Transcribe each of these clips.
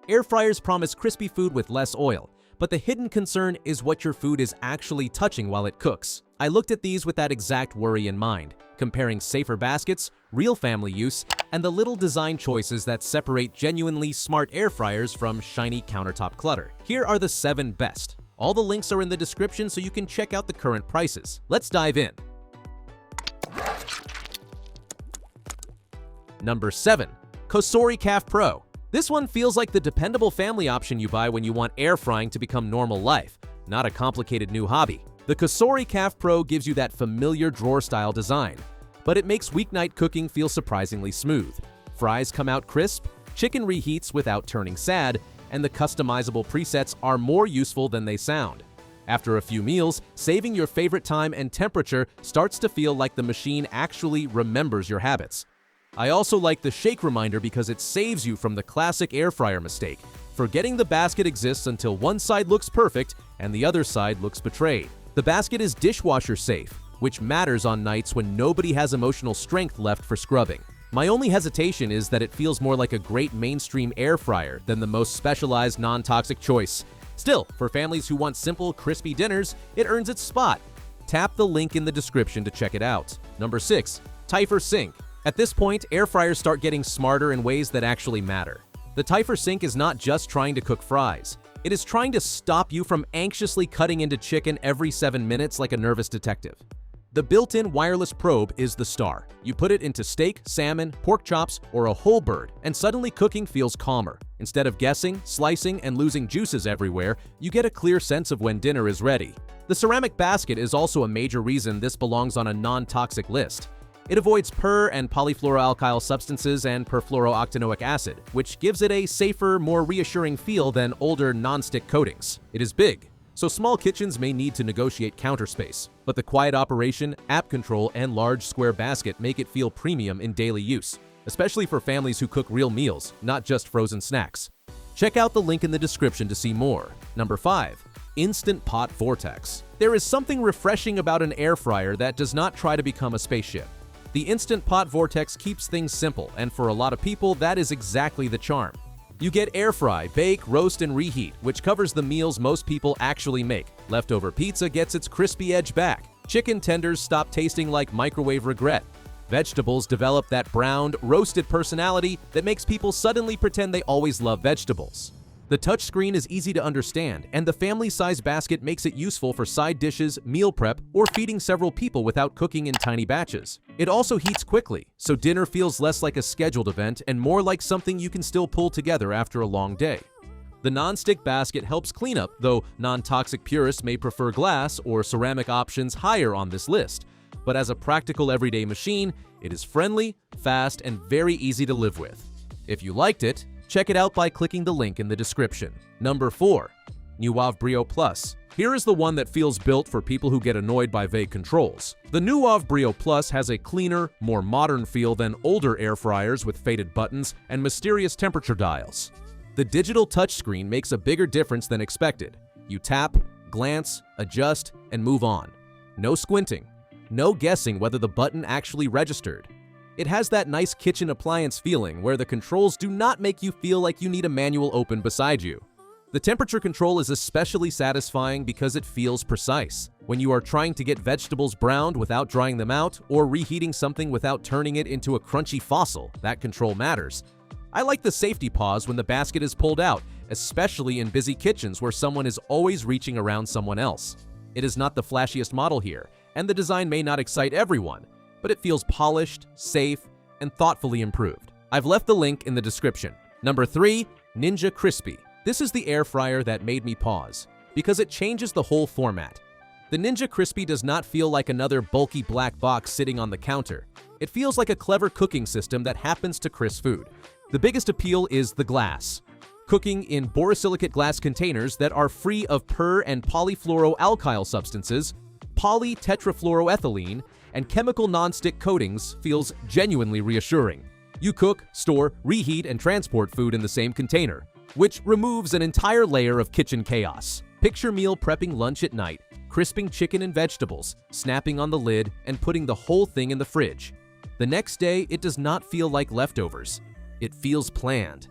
Air fryers promise crispy food with less oil, but the hidden concern is what your food is actually touching while it cooks. I looked at these with that exact worry in mind, comparing safer baskets, real family use, and the little design choices that separate genuinely smart air fryers from shiny countertop clutter. Here are the 7 best. All the links are in the description so you can check out the current prices. Let's dive in. Number 7. Cosori Calf Pro. This one feels like the dependable family option you buy when you want air frying to become normal life, not a complicated new hobby. The Cosori Calf Pro gives you that familiar drawer-style design, but it makes weeknight cooking feel surprisingly smooth. Fries come out crisp, chicken reheats without turning sad, and the customizable presets are more useful than they sound. After a few meals, saving your favorite time and temperature starts to feel like the machine actually remembers your habits. I also like the shake reminder because it saves you from the classic air fryer mistake, forgetting the basket exists until one side looks perfect and the other side looks betrayed. The basket is dishwasher safe, which matters on nights when nobody has emotional strength left for scrubbing. My only hesitation is that it feels more like a great mainstream air fryer than the most specialized non-toxic choice. Still, for families who want simple, crispy dinners, it earns its spot. Tap the link in the description to check it out. Number 6. Typhur Sink. At this point, air fryers start getting smarter in ways that actually matter. The Typhur Sink is not just trying to cook fries. It is trying to stop you from anxiously cutting into chicken every 7 minutes like a nervous detective. The built-in wireless probe is the star. You put it into steak, salmon, pork chops, or a whole bird, and suddenly cooking feels calmer. Instead of guessing, slicing, and losing juices everywhere, you get a clear sense of when dinner is ready. The ceramic basket is also a major reason this belongs on a non-toxic list. It avoids per and polyfluoroalkyl substances and perfluorooctanoic acid, which gives it a safer, more reassuring feel than older non-stick coatings. It is big, so small kitchens may need to negotiate counter space, but the quiet operation, app control, and large square basket make it feel premium in daily use, especially for families who cook real meals, not just frozen snacks. Check out the link in the description to see more. Number 5. Instant Pot Vortex. There is something refreshing about an air fryer that does not try to become a spaceship. The Instant Pot Vortex keeps things simple, and for a lot of people, that is exactly the charm. You get air fry, bake, roast, and reheat, which covers the meals most people actually make. Leftover pizza gets its crispy edge back. Chicken tenders stop tasting like microwave regret. Vegetables develop that browned, roasted personality that makes people suddenly pretend they always love vegetables. The touchscreen is easy to understand, and the family-size basket makes it useful for side dishes, meal prep, or feeding several people without cooking in tiny batches. It also heats quickly, so dinner feels less like a scheduled event and more like something you can still pull together after a long day. The non-stick basket helps clean up, though non-toxic purists may prefer glass or ceramic options higher on this list. But as a practical everyday machine, it is friendly, fast, and very easy to live with. If you liked it, check it out by clicking the link in the description. Number 4. Nuwave Brio Plus. Here is the one that feels built for people who get annoyed by vague controls. The Nuwave Brio Plus has a cleaner, more modern feel than older air fryers with faded buttons and mysterious temperature dials. The digital touchscreen makes a bigger difference than expected. You tap, glance, adjust, and move on. No squinting. No guessing whether the button actually registered. It has that nice kitchen appliance feeling where the controls do not make you feel like you need a manual open beside you. The temperature control is especially satisfying because it feels precise. When you are trying to get vegetables browned without drying them out, or reheating something without turning it into a crunchy fossil, that control matters. I like the safety pause when the basket is pulled out, especially in busy kitchens where someone is always reaching around someone else. It is not the flashiest model here, and the design may not excite everyone, but it feels polished, safe, and thoughtfully improved. I've left the link in the description. Number 3. Ninja Crispy. This is the air fryer that made me pause, because it changes the whole format. The Ninja Crispy does not feel like another bulky black box sitting on the counter. It feels like a clever cooking system that happens to crisp food. The biggest appeal is the glass. Cooking in borosilicate glass containers that are free of per and polyfluoroalkyl substances, polytetrafluoroethylene, and chemical non-stick coatings feels genuinely reassuring. You cook, store, reheat, and transport food in the same container, which removes an entire layer of kitchen chaos. Picture meal prepping lunch at night, crisping chicken and vegetables, snapping on the lid, and putting the whole thing in the fridge. The next day, it does not feel like leftovers. It feels planned.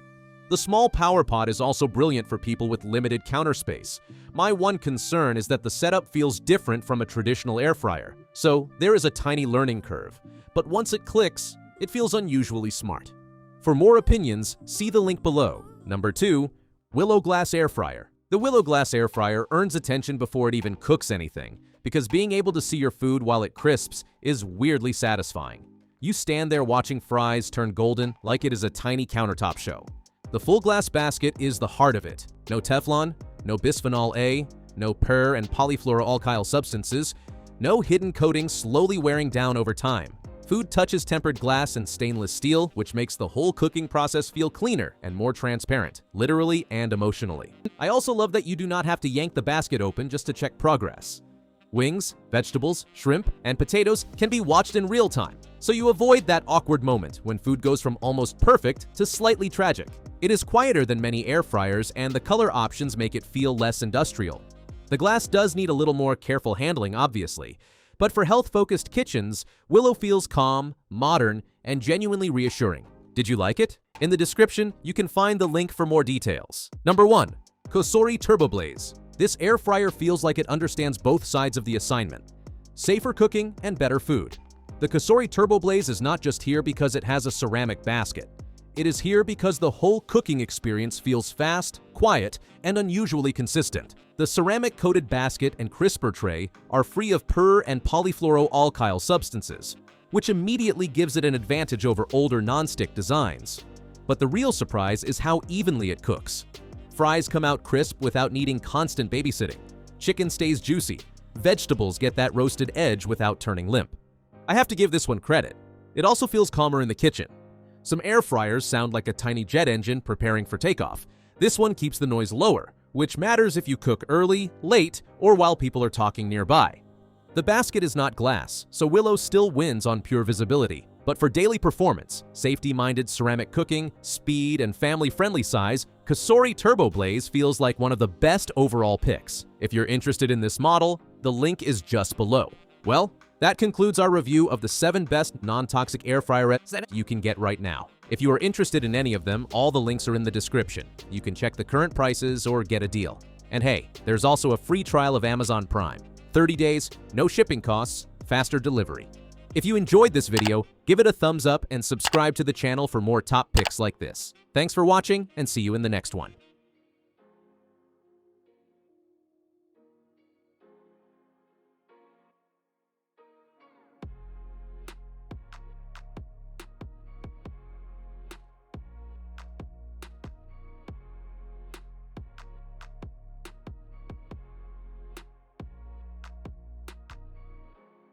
The small power pot is also brilliant for people with limited counter space. My one concern is that the setup feels different from a traditional air fryer, so there is a tiny learning curve. But once it clicks, it feels unusually smart. For more opinions, see the link below. Number 2. Willow Glass Air Fryer. The Willow Glass Air Fryer earns attention before it even cooks anything, because being able to see your food while it crisps is weirdly satisfying. You stand there watching fries turn golden like it is a tiny countertop show. The full glass basket is the heart of it. No Teflon, no bisphenol A, no per and polyfluoroalkyl substances, no hidden coatings slowly wearing down over time. Food touches tempered glass and stainless steel, which makes the whole cooking process feel cleaner and more transparent, literally and emotionally. I also love that you do not have to yank the basket open just to check progress. Wings, vegetables, shrimp, and potatoes can be watched in real time, so you avoid that awkward moment when food goes from almost perfect to slightly tragic. It is quieter than many air fryers, and the color options make it feel less industrial. The glass does need a little more careful handling, obviously, but for health-focused kitchens, Willow feels calm, modern, and genuinely reassuring. Did you like it? In the description, you can find the link for more details. Number 1. Cosori Turbo Blaze. This air fryer feels like it understands both sides of the assignment: safer cooking and better food. The Cosori Turbo Blaze is not just here because it has a ceramic basket. It is here because the whole cooking experience feels fast, quiet, and unusually consistent. The ceramic-coated basket and crisper tray are free of per and polyfluoroalkyl substances, which immediately gives it an advantage over older non-stick designs. But the real surprise is how evenly it cooks. Fries come out crisp without needing constant babysitting. Chicken stays juicy. Vegetables get that roasted edge without turning limp. I have to give this one credit. It also feels calmer in the kitchen. Some air fryers sound like a tiny jet engine preparing for takeoff. This one keeps the noise lower, which matters if you cook early, late, or while people are talking nearby. The basket is not glass, so Willow still wins on pure visibility. But for daily performance, safety-minded ceramic cooking, speed, and family-friendly size, Cosori Turbo Blaze feels like one of the best overall picks. If you're interested in this model, the link is just below. Well, that concludes our review of the 7 best non-toxic air fryers you can get right now. If you are interested in any of them, all the links are in the description. You can check the current prices or get a deal. And hey, there's also a free trial of Amazon Prime. 30 days, no shipping costs, faster delivery. If you enjoyed this video, give it a thumbs up and subscribe to the channel for more top picks like this. Thanks for watching, and see you in the next one.